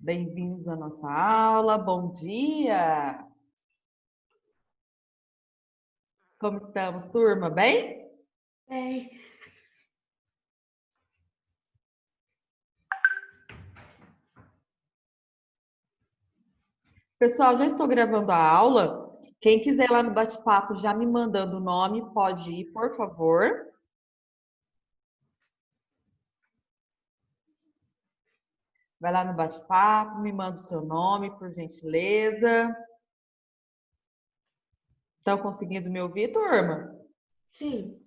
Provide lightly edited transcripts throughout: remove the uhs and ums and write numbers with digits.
Bem-vindos à nossa aula. Bom dia! Como estamos, turma? Bem? Bem. Pessoal, já estou gravando a aula. Quem quiser ir lá no bate-papo já me mandando o nome, pode ir, por favor. Vai lá no bate-papo, me manda o seu nome, por gentileza. Estão conseguindo me ouvir, turma? Sim.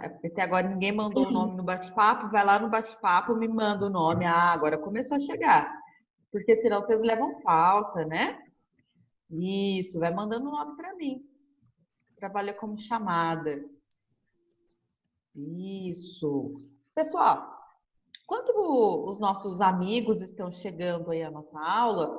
É porque até agora ninguém mandou o nome no bate-papo. Vai lá no bate-papo, me manda o nome. Agora começou a chegar. Porque senão vocês levam falta, né? Isso, vai mandando o nome para mim. Trabalha como chamada. Isso. Pessoal, enquanto os nossos amigos estão chegando aí à nossa aula,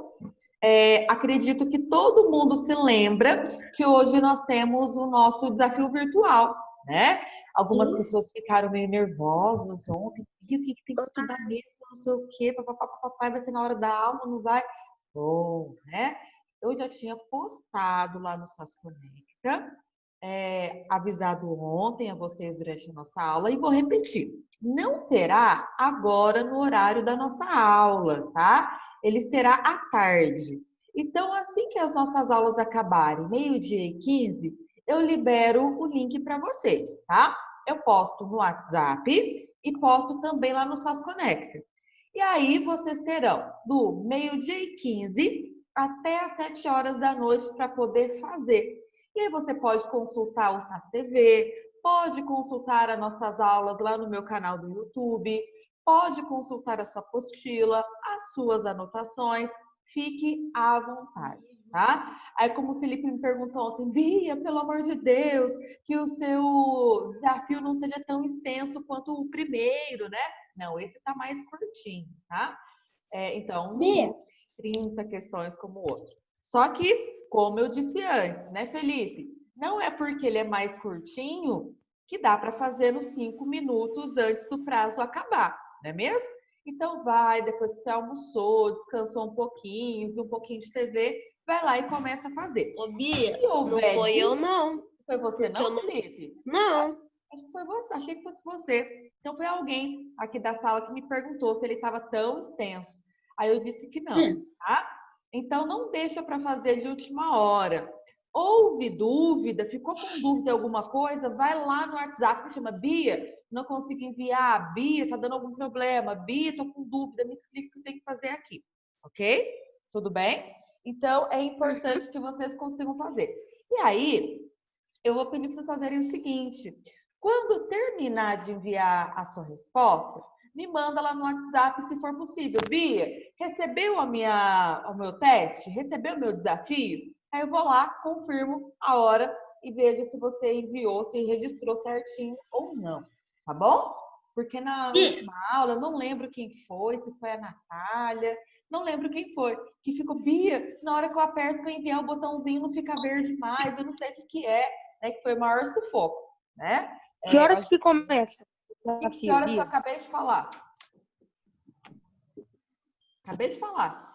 acredito que todo mundo se lembra que hoje nós temos o nosso desafio virtual, né? Algumas pessoas ficaram meio nervosas ontem. E o que tem que estudar mesmo? Não sei o quê, papai, vai ser na hora da aula, não vai? Bom, né? Eu já tinha postado lá no SAS Conecta, avisado ontem a vocês durante a nossa aula e vou repetir. Não será agora no horário da nossa aula, tá? Ele será à tarde. Então, assim que as nossas aulas acabarem, 12h15, eu libero o link para vocês, tá? Eu posto no WhatsApp e posto também lá no SAS Conecta. E aí vocês terão do 12h15 até às 7 horas da noite para poder fazer. E aí você pode consultar o SAS TV, pode consultar as nossas aulas lá no meu canal do YouTube, pode consultar a sua apostila, as suas anotações, fique à vontade, tá? Aí como o Felipe me perguntou ontem, Bia, pelo amor de Deus, que o seu desafio não seja tão extenso quanto o primeiro, né? Não, esse tá mais curtinho, tá? Então, Bia, 30 questões como o outro. Só que, como eu disse antes, né, Felipe? Não é porque ele é mais curtinho que dá para fazer nos 5 minutos antes do prazo acabar, não é mesmo? Então vai, depois que você almoçou, descansou um pouquinho, viu um pouquinho de TV, vai lá e começa a fazer. ô Bia, Se houver não foi eu não. Foi você Porque não, Felipe? Não. Acho que foi você, achei que fosse você. Então foi alguém aqui da sala que me perguntou se ele estava tão extenso. Aí eu disse que não, tá? Então não deixa para fazer de última hora. Houve dúvida, ficou com dúvida de alguma coisa, vai lá no WhatsApp, me chama Bia, não consigo enviar, Bia, tá dando algum problema, Bia, tô com dúvida, me explica o que eu tenho que fazer aqui, ok? Tudo bem? Então é importante que vocês consigam fazer. E aí, eu vou pedir para vocês fazerem o seguinte: quando terminar de enviar a sua resposta, me manda lá no WhatsApp, se for possível. Bia, recebeu o meu teste? Recebeu o meu desafio? Aí eu vou lá, confirmo a hora e vejo se você enviou, se registrou certinho ou não, tá bom? Porque na última aula, eu não lembro quem foi, se foi a Natália, não lembro quem foi, que ficou, Bia, na hora que eu aperto para enviar o botãozinho não fica verde mais, eu não sei o que é, né? Que foi o maior sufoco, né? Que horas que começa o Que desafio, horas que eu Bia? acabei de falar? Acabei de falar.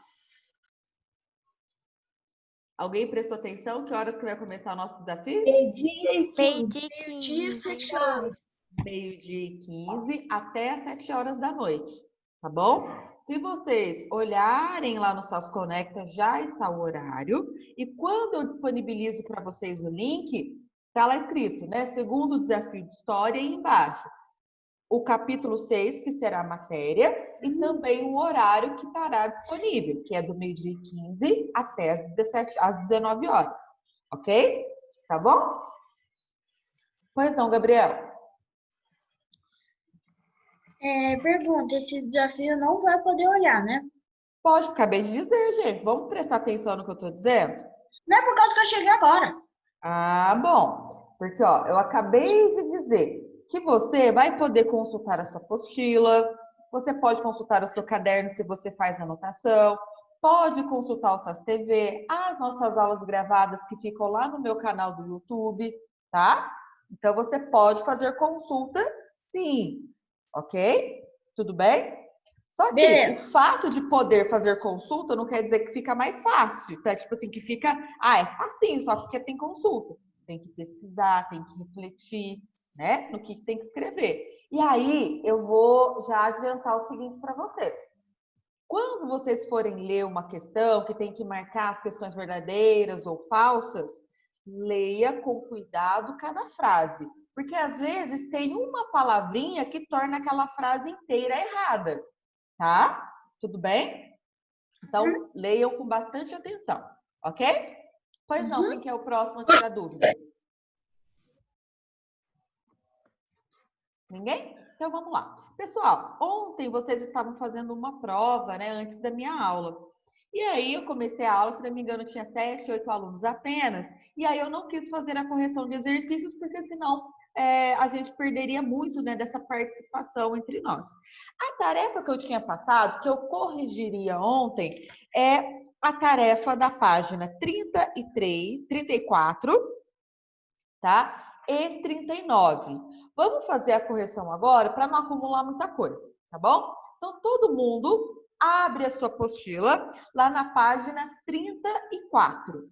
Alguém prestou atenção? Que horas que vai começar o nosso desafio? Meio-dia e 15. Meio-dia, 7 horas. Meio-dia e 15 até às 7 horas da noite, tá bom? Se vocês olharem lá no SAS Conecta, já está o horário. E quando eu disponibilizo para vocês o link, está lá escrito, né? Segundo desafio de história, e embaixo o capítulo 6, que será a matéria, e também o horário que estará disponível, que é do meio-dia e 15 até às 19 horas. Ok? Tá bom? Pois não, Gabriel? Pergunta, esse desafio não vai poder olhar, né? Pode, acabei de dizer, gente. Vamos prestar atenção no que eu estou dizendo? Não é por causa que eu cheguei agora. Ah, bom. Porque, ó, eu acabei de dizer que você vai poder consultar a sua apostila, você pode consultar o seu caderno se você faz anotação, pode consultar o SAS TV, as nossas aulas gravadas que ficam lá no meu canal do YouTube, tá? Então, você pode fazer consulta, sim. Ok? Tudo bem? Só que Beleza. o fato de poder fazer consulta não quer dizer que fica mais fácil, tá? Tipo assim, que fica, é facinho, só porque tem consulta. Tem que pesquisar, tem que refletir, né? No que tem que escrever. E aí, eu vou já adiantar o seguinte para vocês. Quando vocês forem ler uma questão que tem que marcar as questões verdadeiras ou falsas, leia com cuidado cada frase. Porque às vezes tem uma palavrinha que torna aquela frase inteira errada. Tá? Tudo bem? Então, leiam com bastante atenção, ok? Pois não, quem que é o próximo a tirar dúvida? Ninguém? Então, vamos lá. Pessoal, ontem vocês estavam fazendo uma prova, né, antes da minha aula. E aí, eu comecei a aula, se não me engano, tinha 7, 8 alunos apenas. E aí, eu não quis fazer a correção de exercícios, porque senão a gente perderia muito, né, dessa participação entre nós. A tarefa que eu tinha passado, que eu corrigiria ontem, é a tarefa da página 33, 34, tá? E 39. Vamos fazer a correção agora para não acumular muita coisa, tá bom? Então, todo mundo abre a sua apostila lá na página 34.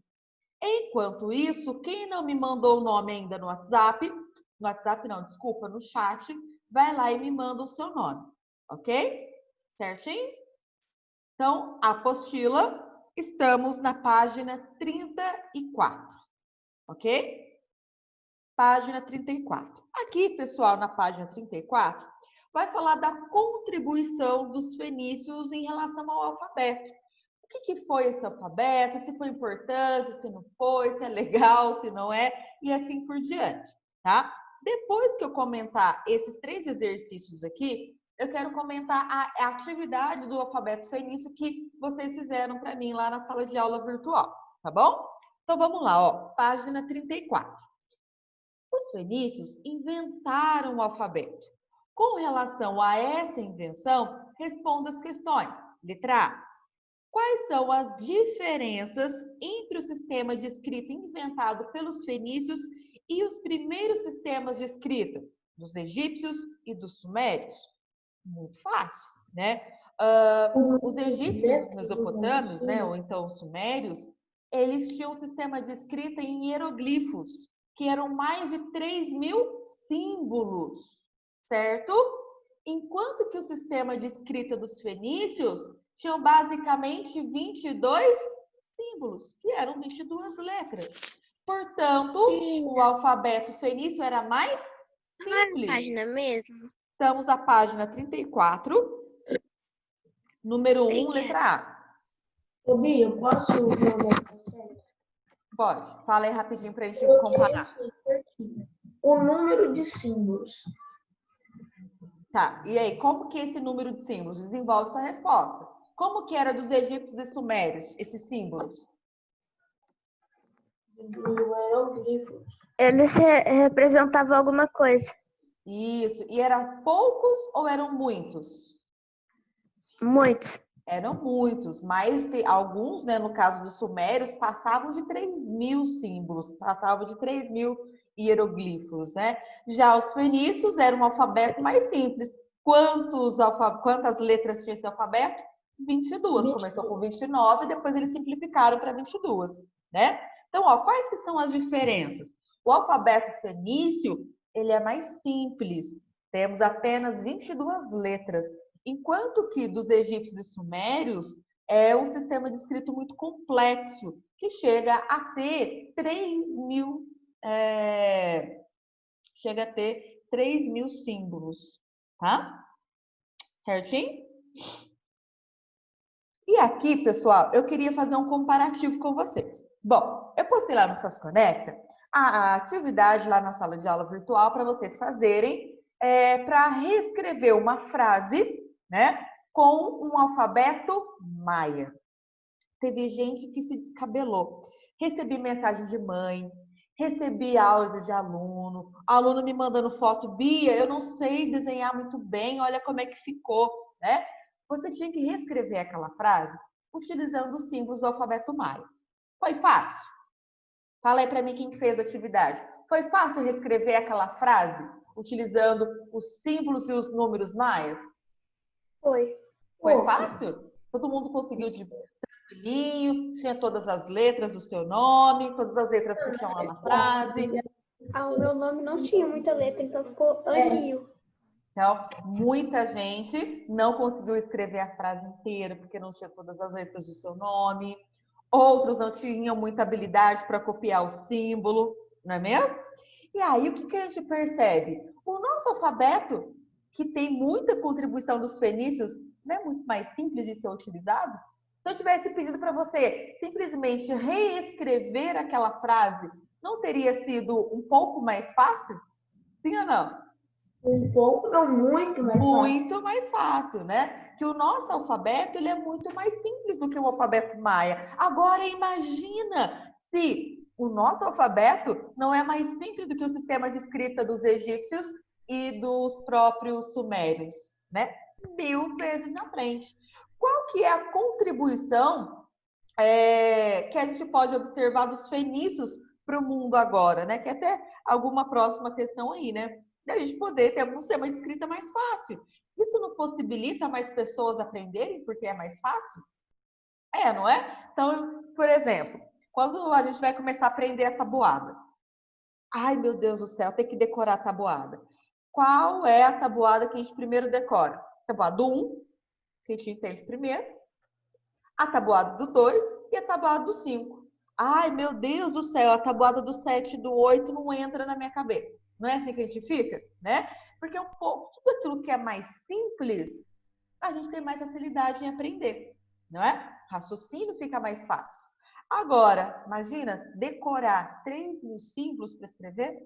Enquanto isso, quem não me mandou o nome ainda no WhatsApp, no chat, vai lá e me manda o seu nome, ok? Certinho? Então, a apostila, estamos na página 34, ok? Página 34. Aqui, pessoal, na página 34, vai falar da contribuição dos fenícios em relação ao alfabeto. O que foi esse alfabeto, se foi importante, se não foi, se é legal, se não é, e assim por diante, tá? Depois que eu comentar esses 3 exercícios aqui, eu quero comentar a atividade do alfabeto fenício que vocês fizeram para mim lá na sala de aula virtual, tá bom? Então vamos lá, ó, página 34. Os fenícios inventaram o alfabeto. Com relação a essa invenção, responda as questões. Letra A. Quais são as diferenças entre o sistema de escrita inventado pelos fenícios e os primeiros sistemas de escrita dos egípcios e dos sumérios? Muito fácil, né? Os egípcios mesopotâmios, né, ou então os sumérios, eles tinham um sistema de escrita em hieroglifos, que eram mais de 3.000 símbolos, certo? Enquanto que o sistema de escrita dos fenícios tinham basicamente 22 símbolos, que eram 22 letras. Portanto, o alfabeto fenício era mais simples. Página mesmo? Estamos à página 34, número 1, letra A. Ô, Bia, eu posso mandar pra você? Pode. Fala aí rapidinho para a gente Eu comparar. queria saber aqui o número de símbolos. Tá, e aí, como que é esse número de símbolos? Desenvolve sua resposta. Como que era dos egípcios e sumérios, esses símbolos? Do hieroglifo. Eles representavam alguma coisa. Isso. E eram poucos ou eram muitos? Muitos. Eram muitos, mas alguns, né, no caso dos sumérios, passavam de 3.000 símbolos, passavam de 3.000 hieroglifos, né? Já os fenícios eram um alfabeto mais simples. Quantas letras tinha esse alfabeto? 22. Começou com 29, depois eles simplificaram para 22, né? Então, ó, quais que são as diferenças? O alfabeto fenício, ele é mais simples. Temos apenas 22 letras. Enquanto que dos egípcios e sumérios é um sistema de escrita muito complexo, que chega a ter 3.000 símbolos, tá? Certinho? E aqui, pessoal, eu queria fazer um comparativo com vocês. Bom, eu postei lá no SAS Conecta a atividade lá na sala de aula virtual para vocês fazerem para reescrever uma frase, né, com um alfabeto maia. Teve gente que se descabelou. Recebi mensagem de mãe, recebi áudio de aluno me mandando foto, Bia, eu não sei desenhar muito bem, olha como é que ficou, né? Você tinha que reescrever aquela frase utilizando os símbolos do alfabeto maia. Foi fácil? Fala aí para mim quem fez a atividade. Foi fácil reescrever aquela frase utilizando os símbolos e os números maias? Foi. Foi fácil? Todo mundo conseguiu de tranquilinho, tinha todas as letras do seu nome, todas as letras que tinham lá na frase. O meu nome não tinha muita letra, então ficou Anil. Então, muita gente não conseguiu escrever a frase inteira porque não tinha todas as letras do seu nome. Outros não tinham muita habilidade para copiar o símbolo, não é mesmo? E aí, o que a gente percebe? O nosso alfabeto, que tem muita contribuição dos fenícios, não é muito mais simples de ser utilizado? Se eu tivesse pedido para você simplesmente reescrever aquela frase, não teria sido um pouco mais fácil? Sim ou não? Um pouco, não muito, mas Muito mais fácil, né? Que o nosso alfabeto ele é muito mais simples do que o alfabeto maia. Agora imagina se o nosso alfabeto não é mais simples do que o sistema de escrita dos egípcios e dos próprios sumérios, né? 1000 vezes na frente. Qual que é a contribuição que a gente pode observar dos fenícios para o mundo agora, né? Que é até alguma próxima questão aí, né? Da gente poder ter um sistema de escrita mais fácil. Isso não possibilita mais pessoas aprenderem porque é mais fácil? É, não é? Então, por exemplo, quando a gente vai começar a aprender a tabuada. Ai, meu Deus do céu, tem que decorar a tabuada. Qual é a tabuada que a gente primeiro decora? Tabuada do 1, que a gente entende primeiro. A tabuada do 2 e a tabuada do 5. Ai, meu Deus do céu, a tabuada do 7 e do 8 não entra na minha cabeça. Não é assim que a gente fica, né? Porque um pouco, tudo aquilo que é mais simples, a gente tem mais facilidade em aprender, não é? Raciocínio fica mais fácil. Agora, imagina decorar 3.000 símbolos para escrever,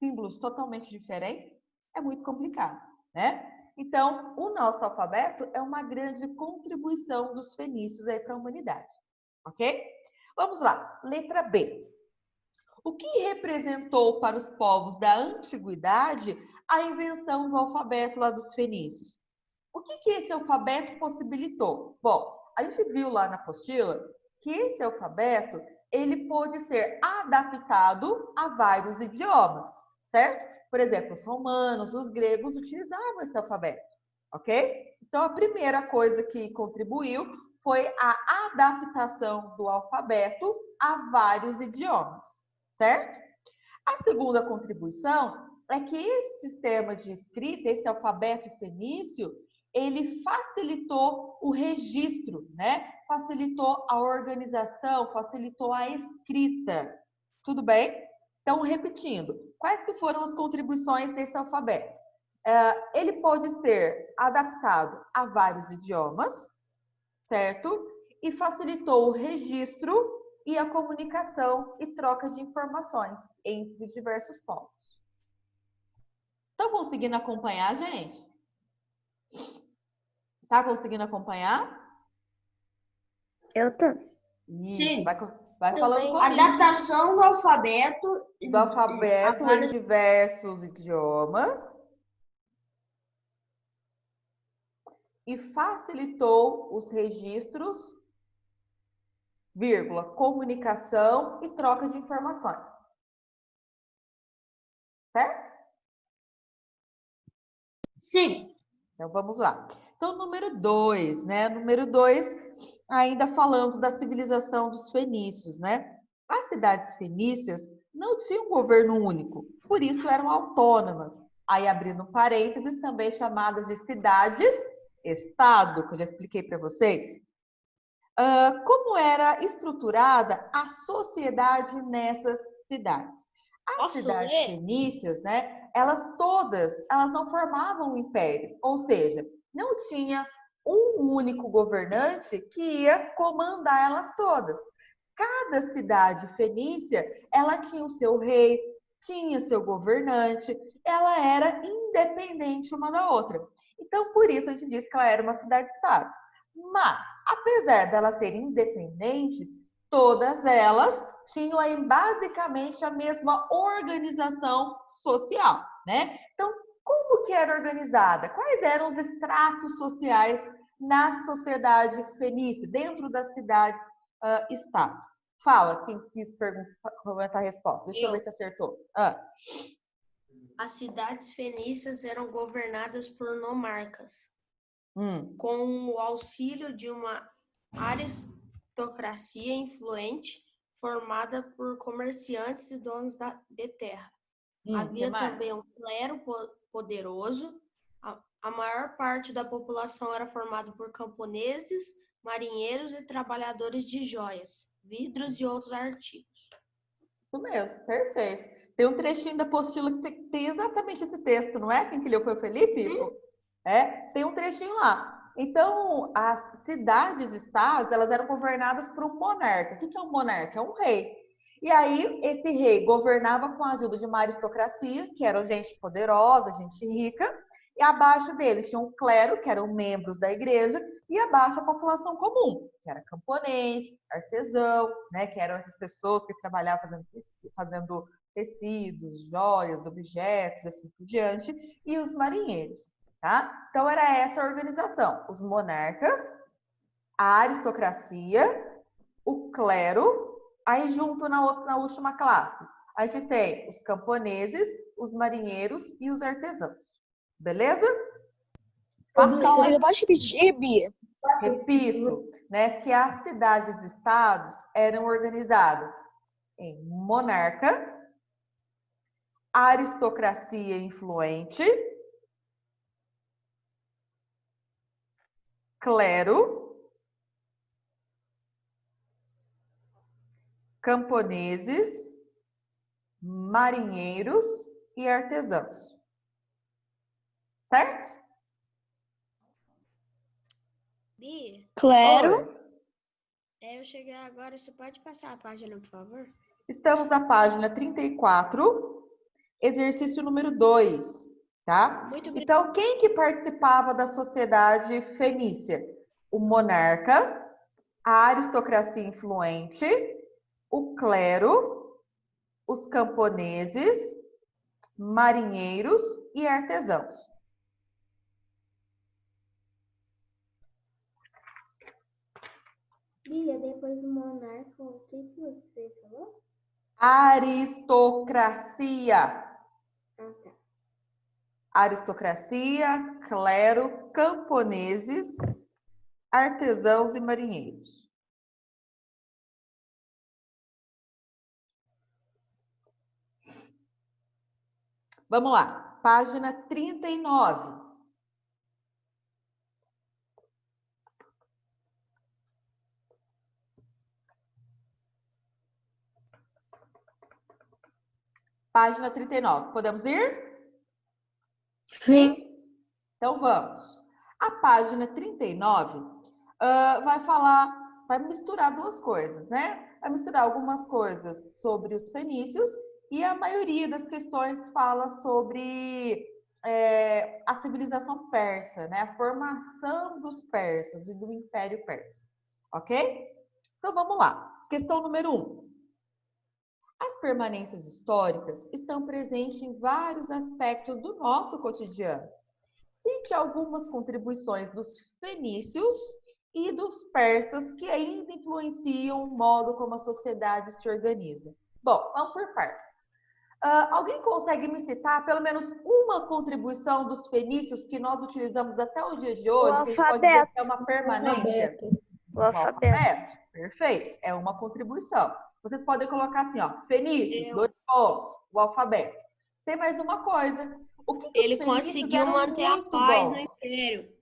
símbolos totalmente diferentes, é muito complicado, né? Então, o nosso alfabeto é uma grande contribuição dos fenícios aí para a humanidade, ok? Vamos lá, letra B. O que representou para os povos da antiguidade a invenção do alfabeto lá dos fenícios? O que esse alfabeto possibilitou? Bom, a gente viu lá na apostila que esse alfabeto ele pôde ser adaptado a vários idiomas, certo? Por exemplo, os romanos, os gregos utilizavam esse alfabeto, ok? Então, a primeira coisa que contribuiu foi a adaptação do alfabeto a vários idiomas, certo? A segunda contribuição é que esse sistema de escrita, esse alfabeto fenício, ele facilitou o registro, né? Facilitou a organização, facilitou a escrita. Tudo bem? Então, repetindo, quais que foram as contribuições desse alfabeto? Ele pode ser adaptado a vários idiomas, certo? E facilitou o registro e a comunicação e troca de informações entre diversos povos. Estão conseguindo acompanhar, gente? Tá conseguindo acompanhar? Eu tô. Sim. Vai falando comigo. Adaptação do alfabeto Em diversos idiomas e facilitou os registros, vírgula, comunicação e troca de informações. Certo? Sim. Então, vamos lá. Então, número 2, né? Número 2, ainda falando da civilização dos fenícios, né? As cidades fenícias não tinham um governo único, por isso eram autônomas. Aí, abrindo parênteses, também chamadas de cidades-estado, que eu já expliquei para vocês. Como era estruturada a sociedade nessas cidades? As cidades fenícias, né? Elas não formavam um império, ou seja, não tinha um único governante que ia comandar elas todas. Cada cidade fenícia, ela tinha o seu rei, tinha seu governante, ela era independente uma da outra. Então, por isso a gente diz que ela era uma cidade-estado. Mas, apesar delas serem independentes, todas elas tinham aí basicamente a mesma organização social, né? Então, como que era organizada? Quais eram os estratos sociais na sociedade fenícia, dentro das cidades-estado? Fala, quem quis comentar a resposta. Deixa eu ver se acertou. As cidades fenícias eram governadas por nomarcas. com o auxílio de uma aristocracia influente formada por comerciantes e donos de terra. Havia também um clero poderoso. A maior parte da população era formada por camponeses, marinheiros e trabalhadores de joias, vidros e outros artigos. Isso mesmo, perfeito. Tem um trechinho da apostila que tem exatamente esse texto, não é? Quem que leu foi o Felipe? Tem um trechinho lá. Então, as cidades-estados, elas eram governadas por um monarca. O que é um monarca? É um rei. E aí, esse rei governava com a ajuda de uma aristocracia, que eram gente poderosa, gente rica, e abaixo dele tinha um clero, que eram membros da igreja, e abaixo a população comum, que era camponês, artesão, né, que eram essas pessoas que trabalhavam fazendo tecidos, joias, objetos, assim por diante, e os marinheiros, tá? Então era essa a organização, os monarcas, a aristocracia, o clero, aí junto na última classe, a gente tem os camponeses, os marinheiros e os artesãos. Beleza? Calma, ainda pode repetir, Bia? Repito, né, que as cidades-estados eram organizadas em monarca, aristocracia influente, clero, camponeses, marinheiros e artesãos. Certo? Bia, Claro. eu cheguei agora, você pode passar a página, por favor? Estamos na página 34, exercício número 2, tá? Muito obrigada. Então, quem que participava da sociedade fenícia? O monarca, a aristocracia influente, o clero, os camponeses, marinheiros e artesãos. Bia, depois do monarca, o que você falou? Aristocracia. Ah, tá. Aristocracia, clero, camponeses, artesãos e marinheiros. Vamos lá, página 39. Página 39. Podemos ir? Sim. Então vamos. A página 39 vai misturar duas coisas, né? Vai misturar algumas coisas sobre os fenícios e a maioria das questões fala sobre a civilização persa, né? A formação dos persas e do Império Persa, ok? Então vamos lá. Questão número 1. As permanências históricas estão presentes em vários aspectos do nosso cotidiano. Cite algumas contribuições dos fenícios e dos persas que ainda influenciam o modo como a sociedade se organiza. Bom, vamos por partes. Alguém consegue me citar pelo menos uma contribuição dos fenícios que nós utilizamos até o dia de hoje? Que a gente pode dizer que é uma permanência? O alfabeto. Perfeito, é uma contribuição. Vocês podem colocar assim, ó, fenícios, 2 pontos, o alfabeto. Tem mais uma coisa. O que Ele os fenícios conseguiu eram manter a muito paz no bons? Império.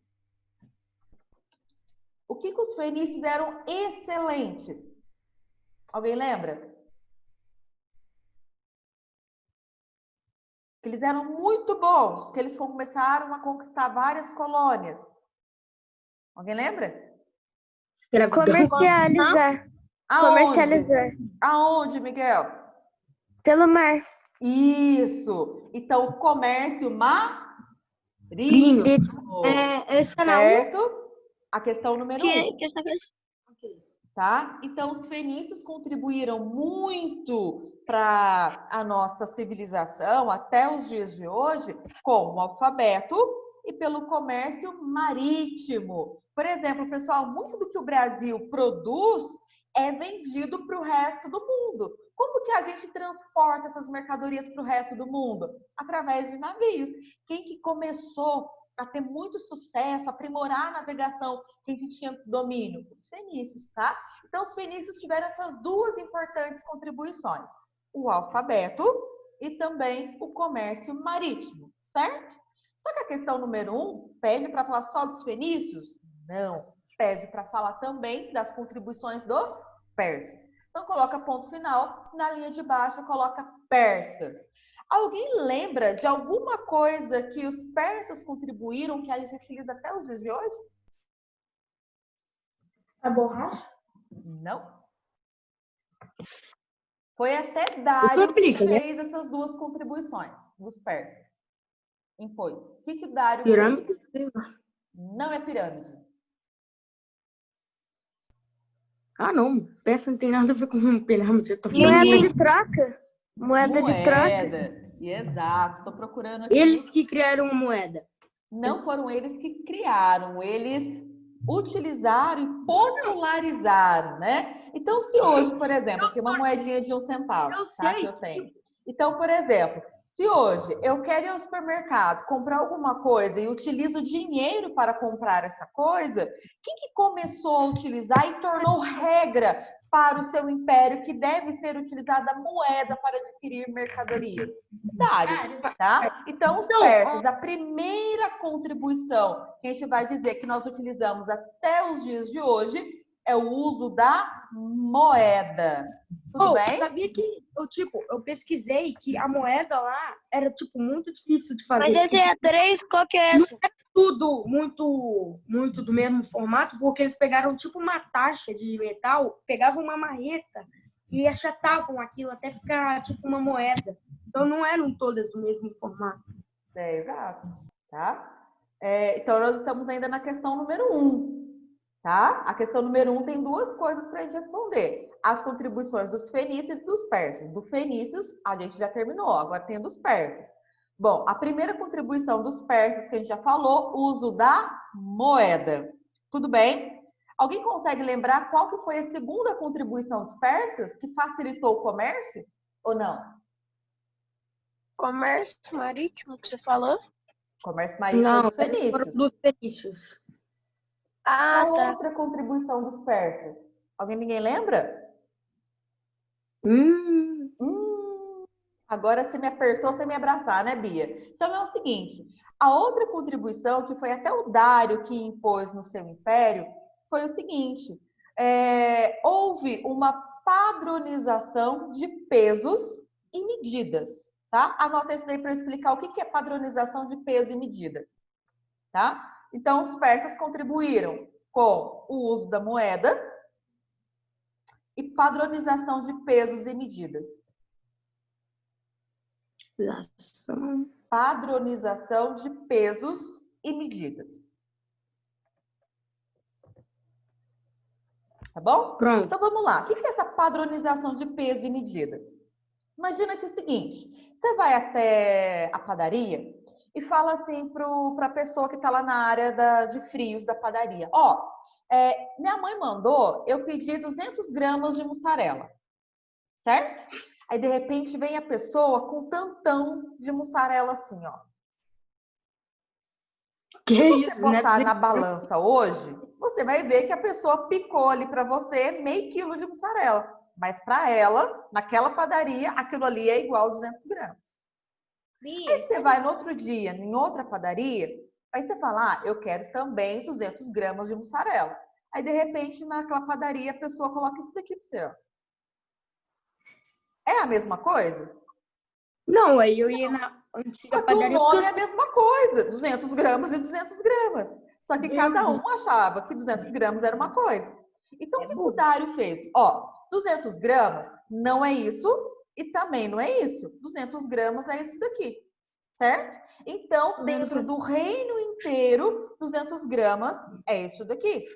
O que os fenícios eram excelentes? Alguém lembra? Que eles eram muito bons, que eles começaram a conquistar várias colônias. Alguém lembra? Comercializar. Aonde? Comercializar. Aonde, Miguel? Pelo mar. Isso. Então, o comércio Gringo. marítimo. Certo? A questão número 1. Tá? Então, os fenícios contribuíram muito para a nossa civilização até os dias de hoje com o alfabeto e pelo comércio marítimo. Por exemplo, pessoal, muito do que o Brasil produz é vendido para o resto do mundo. Como que a gente transporta essas mercadorias para o resto do mundo? Através de navios. Quem que começou a ter muito sucesso, aprimorar a navegação que a gente tinha domínio? Os fenícios, tá? Então, os fenícios tiveram essas duas importantes contribuições. O alfabeto e também o comércio marítimo, certo? Só que a questão número 1 pede para falar só dos fenícios? Não. Pede para falar também das contribuições dos persas. Então, coloca ponto final, na linha de baixo coloca persas. Alguém lembra de alguma coisa que os persas contribuíram que a gente utiliza até os dias de hoje? A borracha? Não. Foi até Dário que fez essas duas contribuições dos persas. Impôs. O que o Dário Pirâmide? fez? Não é pirâmide. Ah, não. Peça não tem nada a ver com pirâmide. Eu tô falando Moeda de... de troca? Moeda de troca? Exato. Estou procurando aqui. Eles que criaram a moeda. Não foram eles que criaram, eles utilizaram e popularizaram, né? Então, se hoje, por exemplo, aqui uma moedinha de 1 centavo, tá? Que eu tenho. Então, por exemplo, se hoje eu quero ir ao supermercado comprar alguma coisa e utilizo dinheiro para comprar essa coisa, quem que começou a utilizar e tornou regra para o seu império que deve ser utilizada moeda para adquirir mercadorias? Dário, tá? Então, os persas, a primeira contribuição que a gente vai dizer que nós utilizamos até os dias de hoje é o uso da moeda. Tudo bem? Sabia que eu pesquisei que a moeda lá era muito difícil de fazer. Mas esse é 3, qual que é essa? Tudo muito do mesmo formato, porque eles pegaram uma taxa de metal, pegavam uma marreta e achatavam aquilo até ficar uma moeda. Então não eram todas do mesmo formato. Exato. Tá? Então nós estamos ainda na questão número 1. Tá? A questão número 1 tem duas coisas para a gente responder. As contribuições dos fenícios e dos persas. Do fenícios, a gente já terminou, agora tem dos persas. Bom, a primeira contribuição dos persas que a gente já falou, o uso da moeda. Tudo bem? Alguém consegue lembrar qual que foi a segunda contribuição dos persas que facilitou o comércio ou não? Comércio marítimo que você falou? Comércio marítimo dos fenícios. Dos fenícios. Ah, Qual tá. outra contribuição dos persas? Ninguém lembra? Agora você me apertou sem me abraçar, né, Bia? Então é o seguinte, a outra contribuição, que foi até o Dário que impôs no seu império, foi o seguinte, houve uma padronização de pesos e medidas, tá? Anota isso daí para eu explicar o que é padronização de peso e medida, tá? Então, os persas contribuíram com o uso da moeda e padronização de pesos e medidas. Padronização de pesos e medidas. Tá bom? Pronto. Então, vamos lá. O que é essa padronização de peso e medida? Imagina que é o seguinte, você vai até a padaria e fala assim para a pessoa que está lá na área de frios da padaria. Minha mãe mandou eu pedir 200 gramas de mussarela, certo? Aí, de repente, vem a pessoa com um tantão de mussarela assim, ó. Que Se isso, você botar né? na balança hoje, você vai ver que a pessoa picou ali para você meio quilo de mussarela. Mas para ela, naquela padaria, aquilo ali é igual a 200 gramas. Aí você vai no outro dia, em outra padaria, aí você fala, eu quero também 200 gramas de mussarela. Aí, de repente, naquela padaria, a pessoa coloca isso daqui para você, ó. É a mesma coisa? Não, aí eu ia na antiga Só que o padaria. nome é a mesma coisa, 200 gramas e 200 gramas. Só que cada um achava que 200 gramas era uma coisa. Então, o que o Dário fez? 200 gramas não é isso e também não é isso. 200 gramas é isso daqui, certo? Então, dentro do reino inteiro, 200 gramas é isso daqui,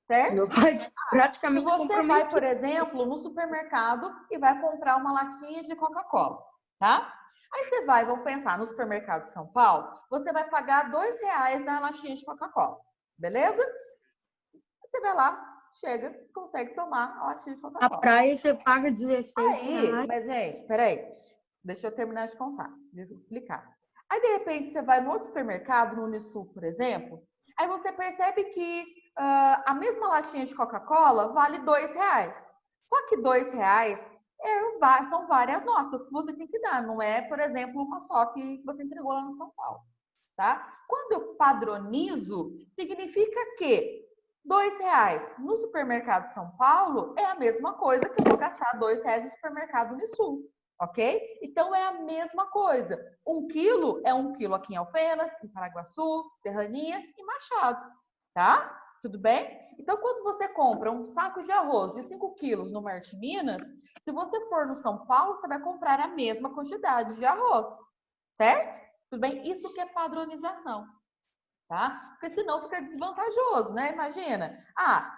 certo? Meu pai praticamente Se você vai, por exemplo, no supermercado e vai comprar uma latinha de Coca-Cola, tá? Aí você vai, vamos pensar, no supermercado de São Paulo, você vai pagar R$2 na latinha de Coca-Cola, beleza? Você vai lá, chega, consegue tomar a latinha de Coca-Cola. Na praia você paga 16 reais. Mas, gente, peraí, deixa eu terminar de contar, de explicar. Aí, de repente, você vai no outro supermercado, no Unisul, por exemplo, aí você percebe que a mesma latinha de Coca-Cola vale R$ 2. Só que R$ 2 são várias notas que você tem que dar, não é, por exemplo, uma só que você entregou lá no São Paulo, tá? Quando eu padronizo, significa que R$ 2 no supermercado São Paulo é a mesma coisa que eu vou gastar R$ 2 no supermercado Unisul, ok? Então, é a mesma coisa. 1 quilo é 1 quilo aqui em Alfenas, em Paraguaçu, Serrania e Machado, tá? Tudo bem? Então, quando você compra um saco de arroz de 5 quilos no Marte Minas, se você for no São Paulo, você vai comprar a mesma quantidade de arroz, certo? Tudo bem? Isso que é padronização, tá? Porque senão fica desvantajoso, né? Imagina,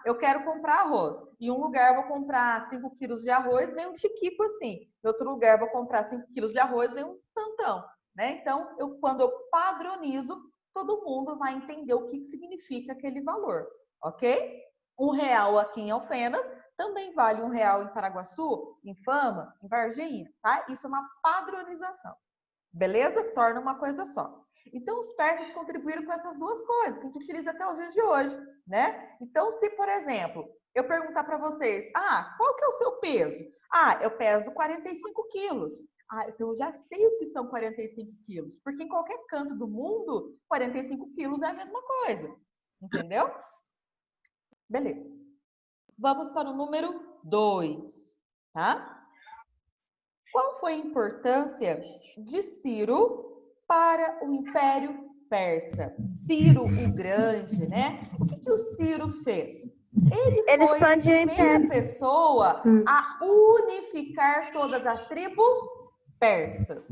eu quero comprar arroz. Em um lugar eu vou comprar 5 quilos de arroz, vem um chiquico assim. Em outro lugar eu vou comprar 5 quilos de arroz, vem um tantão, né? Então, quando eu padronizo, todo mundo vai entender o que significa aquele valor, ok? R$ 1 aqui em Alfenas também vale R$ 1 em Paraguaçu, em Fama, em Varginha, tá? Isso é uma padronização, beleza? Torna uma coisa só. Então, os persas contribuíram com essas duas coisas, que a gente utiliza até os dias de hoje, né? Então, se, por exemplo, eu perguntar para vocês, qual que é o seu peso? Eu peso 45 quilos. Então eu já sei o que são 45 quilos, porque em qualquer canto do mundo, 45 quilos é a mesma coisa, entendeu? Beleza. Vamos para o número 2, tá? Qual foi a importância de Ciro para o Império Persa? Ciro o Grande, né? O que o Ciro fez? Ele foi a primeira pessoa a unificar todas as tribos persas,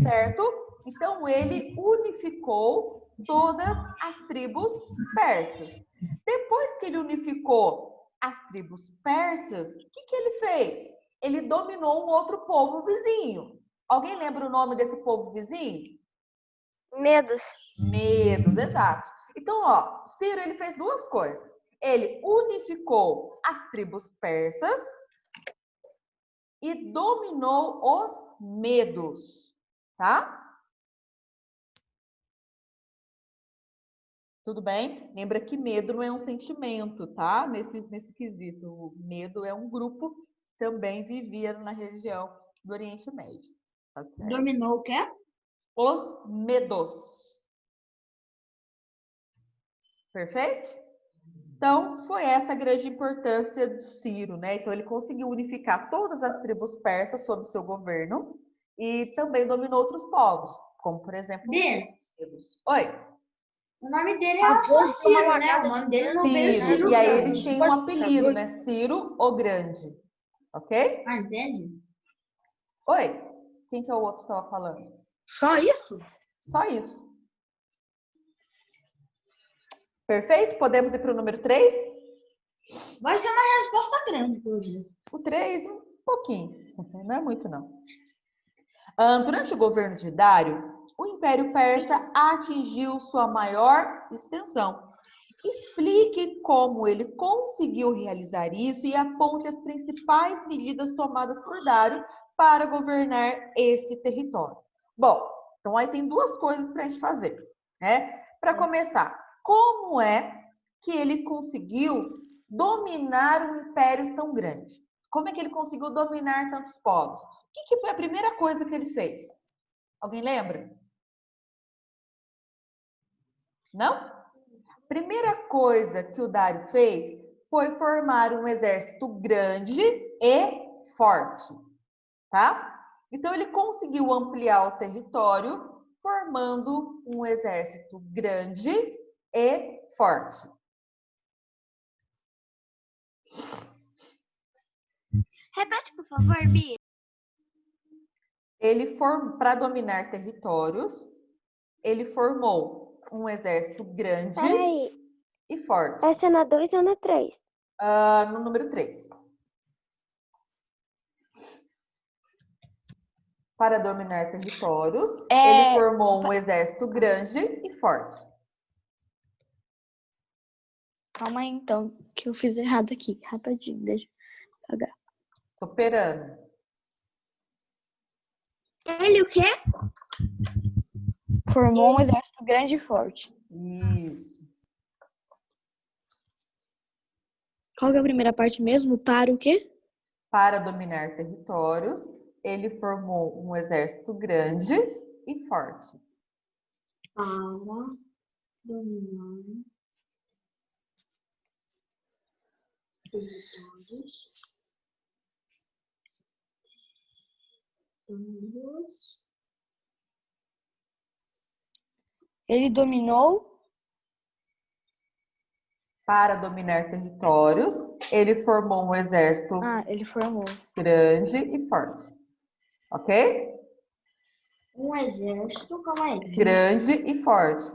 certo? Então, ele unificou todas as tribos persas. Depois que ele unificou as tribos persas, o que ele fez? Ele dominou um outro povo vizinho. Alguém lembra o nome desse povo vizinho? Medos. Medos, exato. Então, Ciro ele fez duas coisas. Ele unificou as tribos persas e dominou os medos, tá? Tudo bem? Lembra que medo não é um sentimento, tá? Nesse quesito. O medo é um grupo que também vivia na região do Oriente Médio. Tá certo? Dominou o quê? Os medos. Perfeito? Então, foi essa a grande importância do Ciro, né? Então, ele conseguiu unificar todas as tribos persas sob seu governo e também dominou outros povos, como, por exemplo, os medos. Oi? O nome dele é só Ciro, né? O nome dele não veio Ciro. E aí ele tinha um apelido, né? Ciro o Grande. Ok? Entende? Oi? Quem que é o outro que estava falando? Só isso? Só isso. Perfeito? Podemos ir para o número 3? Vai ser uma resposta grande, pelo jeito. O 3, um pouquinho. Não é muito, não. Durante o governo de Dário, o Império Persa atingiu sua maior extensão. Explique como ele conseguiu realizar isso e aponte as principais medidas tomadas por Dário para governar esse território. Bom, então aí tem duas coisas para a gente fazer, né? Para começar, como é que ele conseguiu dominar um império tão grande? Como é que ele conseguiu dominar tantos povos? O que foi a primeira coisa que ele fez? Alguém lembra? Não? Primeira coisa que o Dário fez foi formar um exército grande e forte, tá? Então, ele conseguiu ampliar o território, formando um exército grande e forte. Repete, por favor, Bia. Para dominar territórios, ele formou um exército grande e forte. Essa é na 2 ou na 3? No número 3. Para dominar territórios, ele formou um exército grande e forte. Calma aí, então, que eu fiz errado aqui. Rapidinho, deixa eu pagar. Tô esperando. Ele o quê? formou um exército grande e forte. Isso. Qual que é a primeira parte mesmo? Para o quê? Para dominar territórios, ele formou um exército grande e forte. Para dominar territórios. Ele dominou. Para dominar territórios, ele formou um exército Ele formou. grande e forte. Ok? Um exército, calma aí. Grande e forte.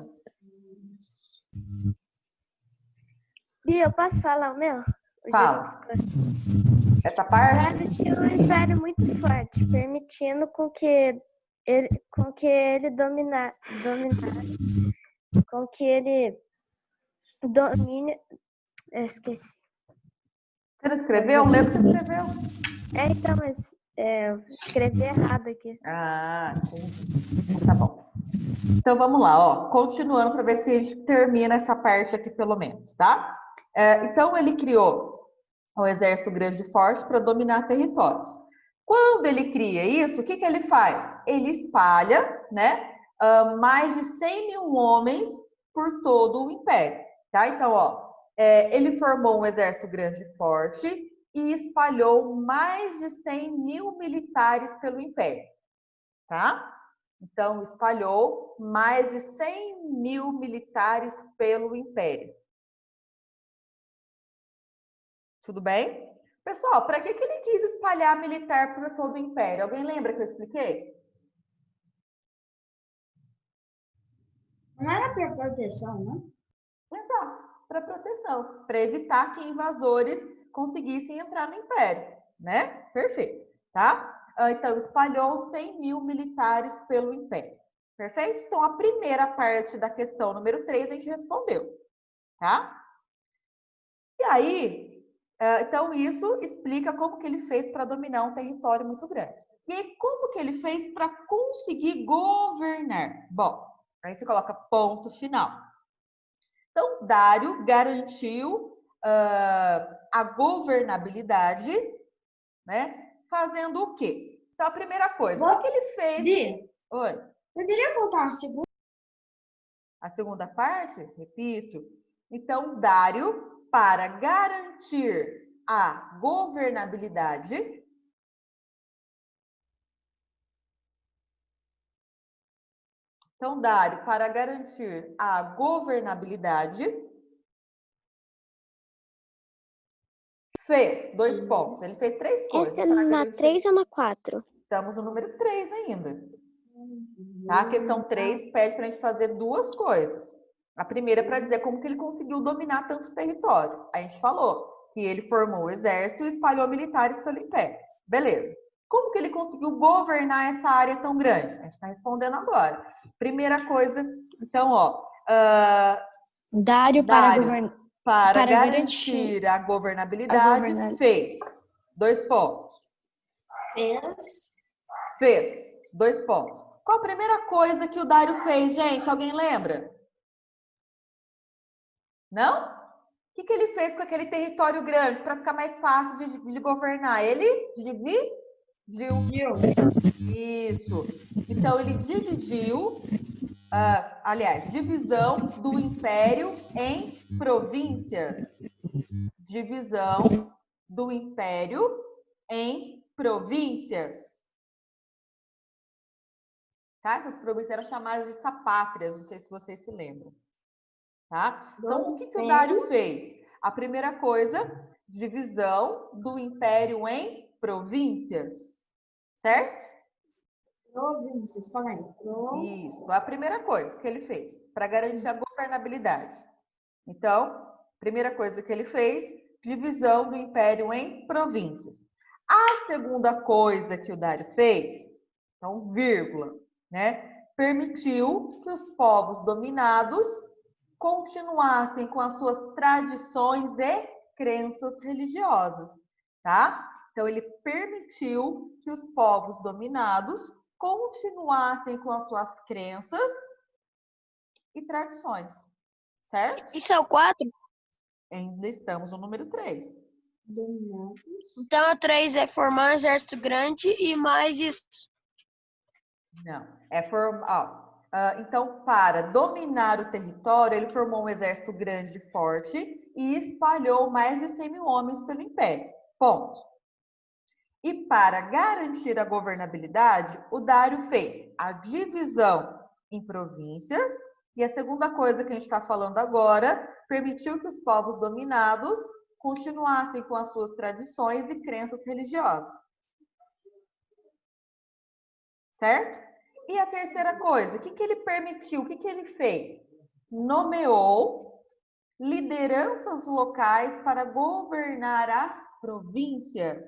Bia, eu posso falar o meu? Fala. Essa parte? Dário tinha um império muito forte, permitindo com que ele dominasse, com que ele domine. Eu esqueci. Você não escreveu? Lembra que você escreveu. Então, mas eu escrevi errado aqui. Ah, entendi. Tá bom. Então vamos lá, ó. Continuando para ver se a gente termina essa parte aqui pelo menos, tá? Então ele criou um exército grande e forte para dominar territórios. Quando ele cria isso, o que que ele faz? Ele espalha, né, mais de 100 mil homens por todo o império, tá? Então, ó, ele formou um exército grande e forte e espalhou mais de 100 mil militares pelo império, tá? Então, espalhou mais de 100 mil militares pelo império. Tudo bem? Pessoal, para que ele quis espalhar militar por todo o império? Alguém lembra que eu expliquei? Não era para proteção, né? Exato, para proteção, para evitar que invasores conseguissem entrar no império, né? Perfeito, tá? Então, espalhou 100 mil militares pelo império. Perfeito? Então, a primeira parte da questão número 3 a gente respondeu, tá? E aí, então isso explica como que ele fez para dominar um território muito grande. E aí, como que ele fez para conseguir governar? Bom, aí você coloca ponto final. Então, Dário garantiu a governabilidade, né? Fazendo o quê? Então, a primeira coisa, o que ele fez? Bia, Oi. poderia voltar uma segunda? A segunda parte, repito. Então, Dário, para garantir a governabilidade, para garantir a governabilidade, fez 2 pontos. Ele fez 3 coisas. Essa é na 3 ou na 4? Estamos no número 3 ainda. Tá? A questão 3 pede para a gente fazer 2 coisas. A primeira é para dizer como que ele conseguiu dominar tanto território. A gente falou que ele formou o exército e espalhou militares pelo império. Beleza. Como que ele conseguiu governar essa área tão grande? A gente está respondendo agora. Primeira coisa, então, ó. Dário para garantir a governabilidade, fez 2 pontos. Fez 2 pontos. Qual a primeira coisa que o Dário fez, gente? Alguém lembra? Não? O que ele fez com aquele território grande para ficar mais fácil de governar? Ele dividiu. Isso. Então, ele dividiu, divisão do império em províncias. Divisão do império em províncias. Tá? Essas províncias eram chamadas de sapátrias, não sei se vocês se lembram. Tá? Então, o que o Dário fez? A primeira coisa, divisão do império em províncias. Certo? Províncias, fala aí. Isso, a primeira coisa que ele fez, para garantir a governabilidade. Então, primeira coisa que ele fez, divisão do império em províncias. A segunda coisa que o Dário fez, então, vírgula, né? Permitiu que os povos dominados continuassem com as suas tradições e crenças religiosas, tá? Então, ele permitiu que os povos dominados continuassem com as suas crenças e tradições. Certo? Isso é o 4? Ainda estamos no número 3. Então, o 3 é formar um exército grande e mais isso. Não. Então, para dominar o território, ele formou um exército grande e forte e espalhou mais de 100 mil homens pelo império. Ponto. E para garantir a governabilidade, o Dário fez a divisão em províncias e a segunda coisa que a gente está falando agora, permitiu que os povos dominados continuassem com as suas tradições e crenças religiosas. Certo? E a terceira coisa, o que ele permitiu, o que ele fez? Nomeou lideranças locais para governar as províncias.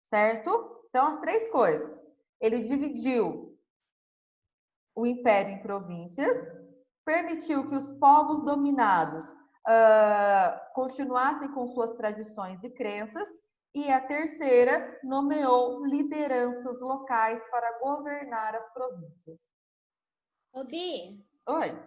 Certo? Então, as três coisas. Ele dividiu o império em províncias, permitiu que os povos dominados continuassem com suas tradições e crenças, e a terceira, nomeou lideranças locais para governar as províncias. Ô, Bi, Oi.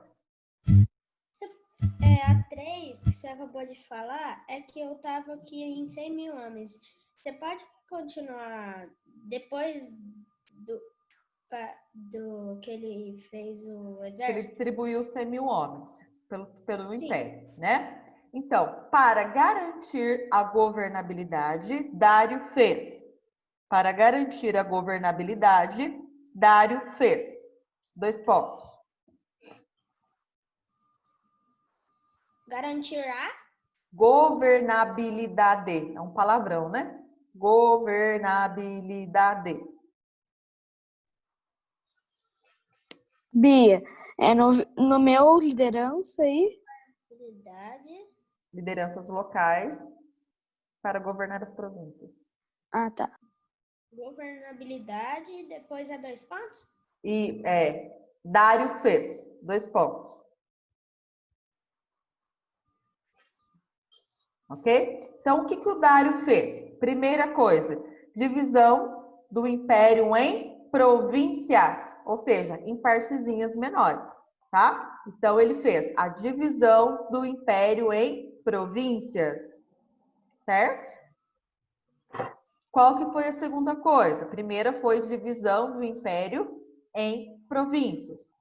a 3 que você acabou de falar é que eu tava aqui em 100 mil homens. Você pode continuar depois do que ele fez o exército? Ele distribuiu 100 mil homens pelo império, né? Então, para garantir a governabilidade, Dário fez. Para garantir a governabilidade, Dário fez. 2 pontos. Garantir a? Governabilidade. É um palavrão, né? Governabilidade. Bia, nomeou liderança aí? Lideranças locais para governar as províncias. Ah, tá. Governabilidade, depois é 2 pontos? E Dário fez. 2 pontos. Ok? Então, o que o Dário fez? Primeira coisa, divisão do império em províncias, ou seja, em partezinhas menores, tá? Então, ele fez a divisão do império em províncias, certo? Qual que foi a segunda coisa? A primeira foi divisão do império em províncias.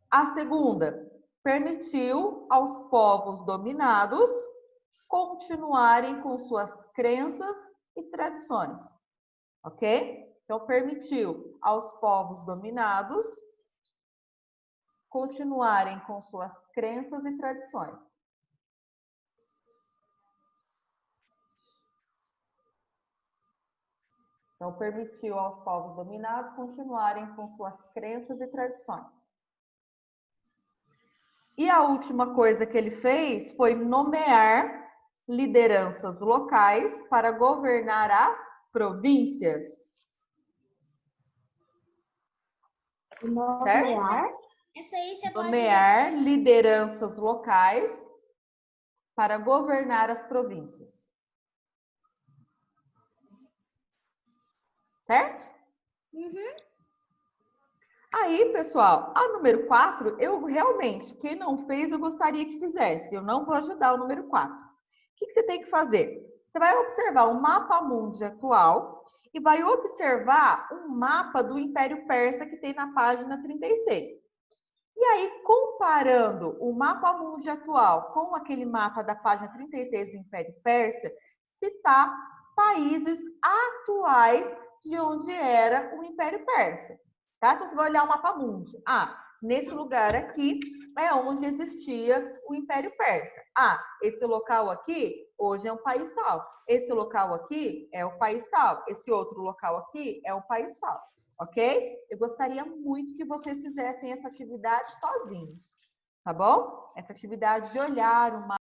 A segunda, permitiu aos povos dominados continuarem com suas crenças e tradições, ok? Então, permitiu aos povos dominados continuarem com suas crenças e tradições. Então, permitiu aos povos dominados continuarem com suas crenças e tradições. E a última coisa que ele fez foi nomear lideranças locais para governar as províncias. Nomear? Essa aí você pode... Nomear lideranças locais para governar as províncias. Certo? Uhum. Aí, pessoal, a número 4, eu realmente, quem não fez, eu gostaria que fizesse. Eu não vou ajudar o número 4. O que você tem que fazer? Você vai observar o mapa mundi atual e vai observar um mapa do Império Persa que tem na página 36. E aí, comparando o mapa mundi atual com aquele mapa da página 36 do Império Persa, citar países atuais de onde era o Império Persa. Tá? Então, você vai olhar o mapa mundi. Nesse lugar aqui é onde existia o Império Persa. Esse local aqui, hoje é um país tal. Esse local aqui é o país tal. Esse outro local aqui é o país tal. Ok? Eu gostaria muito que vocês fizessem essa atividade sozinhos. Tá bom? Essa atividade de olhar o mapa